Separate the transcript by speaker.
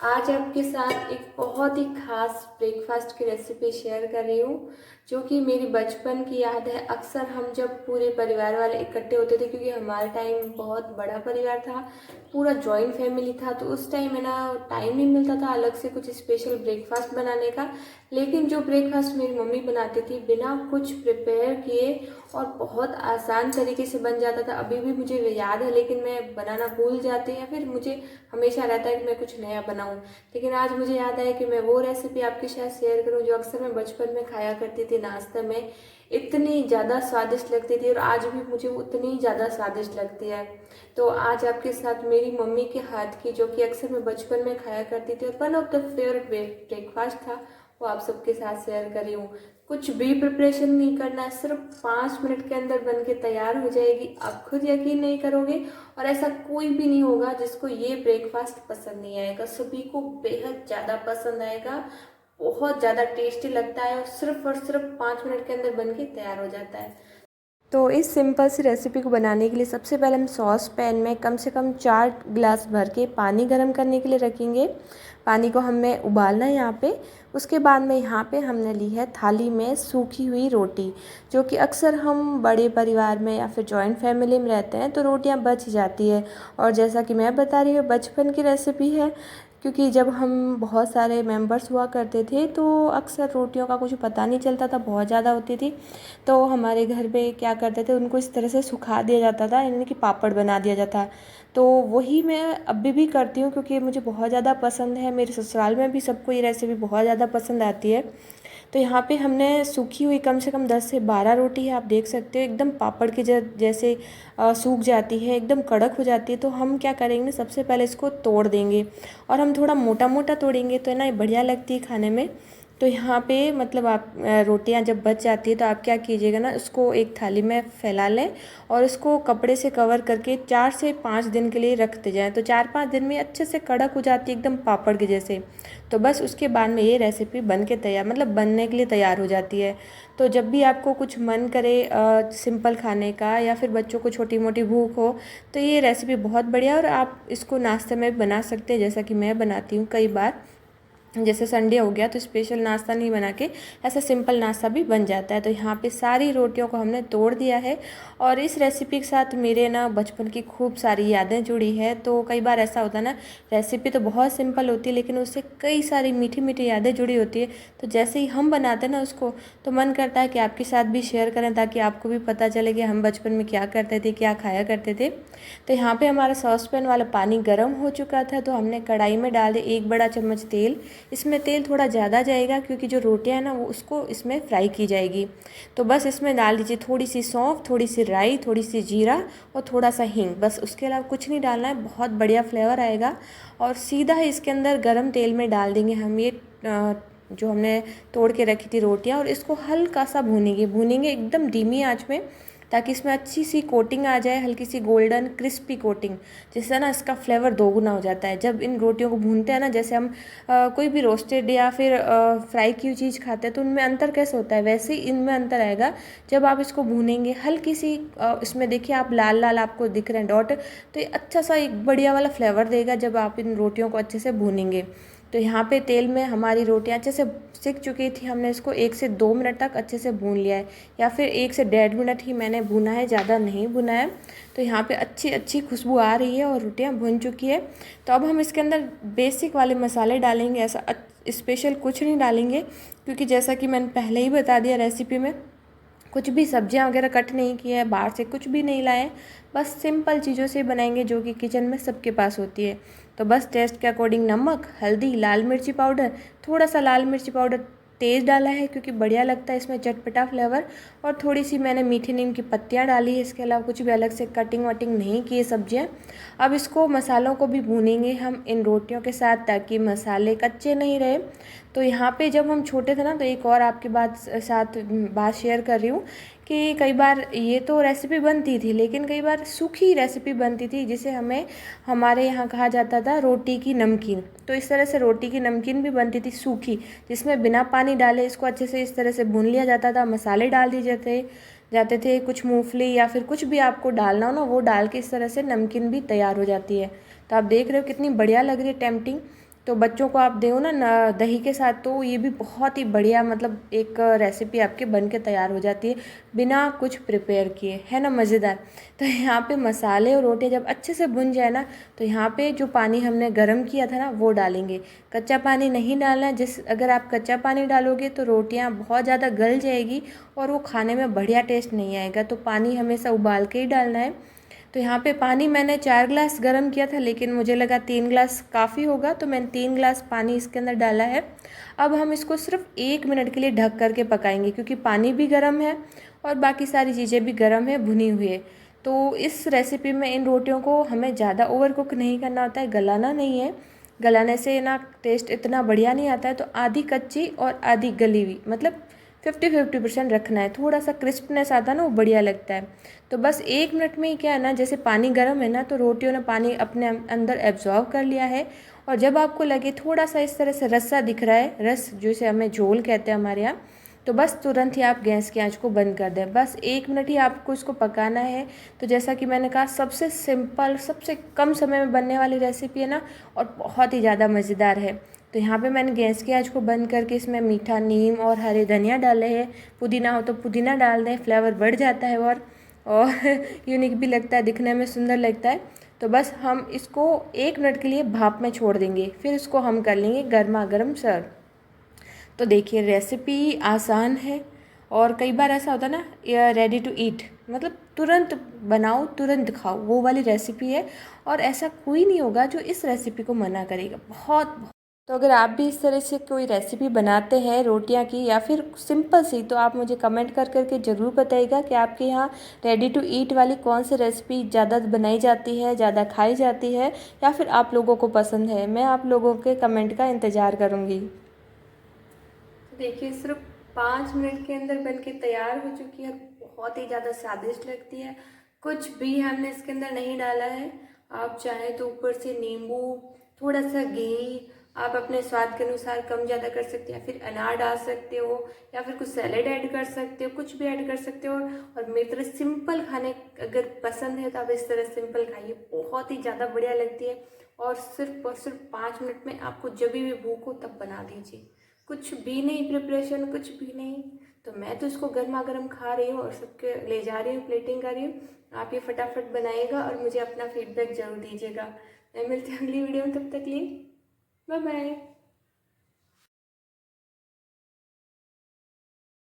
Speaker 1: आज आपके साथ एक बहुत ही ख़ास ब्रेकफ़ास्ट की रेसिपी शेयर कर रही हूँ, जो कि मेरी बचपन की याद है। अक्सर हम जब पूरे परिवार वाले इकट्ठे होते थे, क्योंकि हमारा टाइम बहुत बड़ा परिवार था, पूरा जॉइंट फैमिली था, तो उस टाइम है ना टाइम नहीं मिलता था अलग से कुछ स्पेशल ब्रेकफ़ास्ट बनाने का। लेकिन जो ब्रेकफ़ास्ट मेरी मम्मी बनाती थी बिना कुछ प्रिपेयर किए और बहुत आसान तरीके से बन जाता था। अभी भी मुझे याद है, लेकिन मैं बनाना भूल जाती या फिर मुझे हमेशा रहता है कि मैं कुछ नया बनाऊं। लेकिन आज मुझे याद आया कि मैं वो रेसिपी आपके साथ शेयर करूं जो अक्सर मैं बचपन में खाया करती थी नाश्ते में। इतनी ज़्यादा स्वादिष्ट लगती थी और आज भी मुझे उतनी ज़्यादा स्वादिष्ट लगती है। तो आज आपके साथ मेरी मम्मी के हाथ की, जो कि अक्सर मैं बचपन में खाया करती थी और one of the favourite breakfast था, वो आप सबके साथ शेयर कर रही हूँ। कुछ भी प्रिपरेशन नहीं करना है, सिर्फ 5 मिनट के अंदर बन के तैयार हो जाएगी। आप खुद यकीन नहीं करोगे, और ऐसा कोई भी नहीं होगा जिसको ये ब्रेकफास्ट पसंद नहीं आएगा। सभी को बेहद ज़्यादा पसंद आएगा, बहुत ज़्यादा टेस्टी लगता है और सिर्फ 5 मिनट के अंदर बन के तैयार हो जाता है। तो इस सिंपल सी रेसिपी को बनाने के लिए सबसे पहले हम सॉस पैन में कम से कम 4 ग्लास भर के पानी गर्म करने के लिए रखेंगे। पानी को हमें उबालना है यहाँ पे। उसके बाद में यहाँ पे हमने ली है थाली में सूखी हुई रोटी, जो कि अक्सर हम बड़े परिवार में या फिर जॉइंट फैमिली में रहते हैं तो रोटियाँ बच जाती है। और जैसा कि मैं बता रही हूँ, बचपन की रेसिपी है, क्योंकि जब हम बहुत सारे मेंबर्स हुआ करते थे तो अक्सर रोटियों का कुछ पता नहीं चलता था, बहुत ज़्यादा होती थी। तो हमारे घर पे क्या करते थे, उनको इस तरह से सुखा दिया जाता था, यानी कि पापड़ बना दिया जाता। तो वही मैं अभी भी करती हूँ, क्योंकि मुझे बहुत ज़्यादा पसंद है। मेरे ससुराल में भी सबको ये रेसिपी बहुत ज़्यादा पसंद आती है। तो यहाँ पे हमने सूखी हुई कम से कम 10 से 12 रोटी है, आप देख सकते हो एकदम पापड़ के जैसे सूख जाती है, एकदम कड़क हो जाती है। तो हम क्या करेंगे, सबसे पहले इसको तोड़ देंगे, और हम थोड़ा मोटा मोटा तोड़ेंगे तो है ना, ये बढ़िया लगती है खाने में। तो यहाँ पे मतलब आप रोटियाँ जब बच जाती है तो आप क्या कीजिएगा ना, उसको एक थाली में फैला लें और उसको कपड़े से कवर करके 4 से 5 दिन के लिए रखते जाएं। तो 4-5 दिन में अच्छे से कड़क हो जाती है, एकदम पापड़ के जैसे। तो बस उसके बाद में ये रेसिपी बन के तैयार, मतलब बनने के लिए तैयार हो जाती है। तो जब भी आपको कुछ मन करे सिंपल खाने का, या फिर बच्चों को छोटी मोटी भूख हो, तो ये रेसिपी बहुत बढ़िया। और आप इसको नाश्ते में बना सकते हैं, जैसा कि मैं बनाती हूँ कई बार। जैसे संडे हो गया तो स्पेशल नाश्ता नहीं बना के ऐसा सिंपल नाश्ता भी बन जाता है। तो यहाँ पे सारी रोटियों को हमने तोड़ दिया है, और इस रेसिपी के साथ मेरे ना बचपन की खूब सारी यादें जुड़ी है। तो कई बार ऐसा होता है ना, रेसिपी तो बहुत सिंपल होती है लेकिन उससे कई सारी मीठी मीठी यादें जुड़ी होती है। तो जैसे ही हम बनाते हैं ना उसको, तो मन करता है कि आपके साथ भी शेयर करें, ताकि आपको भी पता चले कि हम बचपन में क्या करते थे, क्या खाया करते थे। तो यहाँ पे हमारा सॉस पैन वाला पानी गर्म हो चुका था, तो हमने कढ़ाई में डाल दिया 1 बड़ा चम्मच तेल। इसमें तेल थोड़ा ज़्यादा जाएगा, क्योंकि जो रोटियां हैं ना वो उसको इसमें फ्राई की जाएगी। तो बस इसमें डाल दीजिए थोड़ी सी सौंफ, थोड़ी सी राई, थोड़ी सी जीरा और थोड़ा सा हींग। बस उसके अलावा कुछ नहीं डालना है, बहुत बढ़िया फ्लेवर आएगा। और सीधा ही इसके अंदर गरम तेल में डाल देंगे हम ये जो हमने तोड़ के रखी थी रोटियां, और इसको हल्का सा भूनेंगे भूनेंगे एकदम धीमी आंच में, ताकि इसमें अच्छी सी कोटिंग आ जाए, हल्की सी गोल्डन क्रिस्पी कोटिंग, जिससे ना इसका फ्लेवर दोगुना हो जाता है। जब इन रोटियों को भूनते हैं ना, जैसे हम कोई भी रोस्टेड या फिर फ्राई की हुई चीज़ खाते हैं तो उनमें अंतर कैसे होता है, वैसे ही इनमें अंतर आएगा जब आप इसको भूनेंगे। हल्की सी इसमें देखिए आप लाल लाल आपको दिख रहे हैं डॉट, तो ये अच्छा सा एक बढ़िया वाला फ्लेवर देगा जब आप इन रोटियों को अच्छे से भूनेंगे। तो यहाँ पे तेल में हमारी रोटियाँ अच्छे से सिक चुकी थी, हमने इसको 1 से 2 मिनट तक अच्छे से भून लिया है, या फिर 1 से 1.5 मिनट ही मैंने भुना है, ज़्यादा नहीं भुना है। तो यहाँ पे अच्छी अच्छी खुशबू आ रही है और रोटियाँ भुन चुकी है। तो अब हम इसके अंदर बेसिक वाले मसाले डालेंगे, ऐसा स्पेशल कुछ नहीं डालेंगे, क्योंकि जैसा कि मैंने पहले ही बता दिया रेसिपी में, कुछ भी सब्जियां वगैरह कट नहीं की है, बाहर से कुछ भी नहीं लाए, बस सिंपल चीज़ों से बनाएंगे जो कि किचन में सबके पास होती है। तो बस टेस्ट के अकॉर्डिंग नमक, हल्दी, लाल मिर्ची पाउडर, थोड़ा सा लाल मिर्ची पाउडर तेज़ डाला है क्योंकि बढ़िया लगता है इसमें चटपटा फ्लेवर, और थोड़ी सी मैंने मीठी नीम की पत्तियाँ डाली है। इसके अलावा कुछ भी अलग से कटिंग वटिंग नहीं की है सब्जियाँ। अब इसको मसालों को भी भूनेंगे हम इन रोटियों के साथ, ताकि मसाले कच्चे नहीं रहे। तो यहाँ पे जब हम छोटे थे ना, तो एक और आपके बात शेयर कर रही हूँ कि कई बार ये तो रेसिपी बनती थी, लेकिन कई बार सूखी रेसिपी बनती थी, जिसे हमें हमारे यहाँ कहा जाता था रोटी की नमकीन। तो इस तरह से रोटी की नमकीन भी बनती थी सूखी, जिसमें बिना पानी डाले इसको अच्छे से इस तरह से भून लिया जाता था, मसाले डाल दिए जाते थे, कुछ मूंगफली या फिर कुछ भी आपको डालना हो ना वो डाल के इस तरह से नमकीन भी तैयार हो जाती है। तो आप देख रहे हो कितनी बढ़िया लग रही है, टेम्पटिंग। तो बच्चों को आप दो ना दही के साथ, तो ये भी बहुत ही बढ़िया मतलब एक रेसिपी आपके बन के तैयार हो जाती है बिना कुछ प्रिपेयर किए, है ना मज़ेदार। तो यहाँ पे मसाले और रोटी जब अच्छे से भुन जाए ना, तो यहाँ पे जो पानी हमने गर्म किया था ना वो डालेंगे। कच्चा पानी नहीं डालना है, अगर आप कच्चा पानी डालोगे तो रोटियाँ बहुत ज़्यादा गल जाएगी और वो खाने में बढ़िया टेस्ट नहीं आएगा। तो पानी हमेशा उबाल के ही डालना है। तो यहाँ पे पानी मैंने 4 ग्लास गर्म किया था, लेकिन मुझे लगा 3 ग्लास काफ़ी होगा, तो मैंने 3 ग्लास पानी इसके अंदर डाला है। अब हम इसको सिर्फ 1 मिनट के लिए ढक करके पकाएंगे, क्योंकि पानी भी गर्म है और बाकी सारी चीज़ें भी गर्म है, भुनी हुई है। तो इस रेसिपी में इन रोटियों को हमें ज़्यादा ओवर कुक नहीं करना होता है, गलाना नहीं है। गलाने से ना टेस्ट इतना बढ़िया नहीं आता है। तो आधी कच्ची और आधी गली हुई, मतलब 50-50% रखना है। थोड़ा सा क्रिस्पनेस आता है ना, वो बढ़िया लगता है। तो बस 1 मिनट में ही क्या है ना, जैसे पानी गर्म है ना, तो रोटियों ने पानी अपने अंदर एब्जॉर्व कर लिया है। और जब आपको लगे थोड़ा सा इस तरह से रस्सा दिख रहा है, रस जैसे हमें झोल कहते हैं हमारे यहाँ, तो बस तुरंत ही आप गैस की आंच को बंद कर दें। बस 1 मिनट ही आपको इसको पकाना है। तो जैसा कि मैंने कहा, सबसे सिंपल, सबसे कम समय में बनने वाली रेसिपी है ना, और बहुत ही ज़्यादा मज़ेदार है। तो यहाँ पे मैंने गैस की आंच को बंद करके इसमें मीठा नीम और हरे धनिया डाले हैं। पुदीना हो तो पुदीना डाल दें, फ्लेवर बढ़ जाता है और यूनिक भी लगता है, दिखने में सुंदर लगता है। तो बस हम इसको 1 मिनट के लिए भाप में छोड़ देंगे, फिर इसको हम कर लेंगे गर्मा गर्म सर्व। तो देखिए, रेसिपी आसान है और कई बार ऐसा होता है ना, रेडी टू ईट, मतलब तुरंत बनाओ तुरंत खाओ, वो वाली रेसिपी है। और ऐसा कोई नहीं होगा जो इस रेसिपी को मना करेगा। बहुत तो अगर आप भी इस तरह से कोई रेसिपी बनाते हैं रोटियां की, या फिर सिंपल सी, तो आप मुझे कमेंट कर करके ज़रूर बताइएगा कि आपके यहाँ रेडी टू ईट वाली कौन सी रेसिपी ज़्यादा बनाई जाती है, ज़्यादा खाई जाती है, या फिर आप लोगों को पसंद है। मैं आप लोगों के कमेंट का इंतज़ार करूँगी। देखिए, सिर्फ 5 मिनट के अंदर बनके तैयार हो चुकी है। बहुत ही ज़्यादा स्वादिष्ट लगती है। कुछ भी हमने इसके अंदर नहीं डाला है। आप चाहें तो ऊपर से नींबू, थोड़ा सा घी, आप अपने स्वाद के अनुसार कम ज़्यादा कर सकते हो, या फिर अनार डाल सकते हो, या फिर कुछ सैलेड ऐड कर सकते हो, कुछ भी ऐड कर सकते हो। और मेरी तरह सिंपल खाने अगर पसंद है तो आप इस तरह सिंपल खाइए, बहुत ही ज़्यादा बढ़िया लगती है। और सिर्फ 5 मिनट में आपको जब भी भूख हो तब बना दीजिए। कुछ भी नहीं प्रिपरेशन, कुछ भी नहीं। तो मैं तो इसको गर्मा गर्म खा रही हूँ और सबके ले जा रही हूँ, प्लेटिंग कर रही हूँ। आप ये फटाफट बनाइएगा और मुझे अपना फीडबैक जरूर दीजिएगा। मैं मिलती हूँ अगली वीडियो में, तब तक लिए बाय बाय।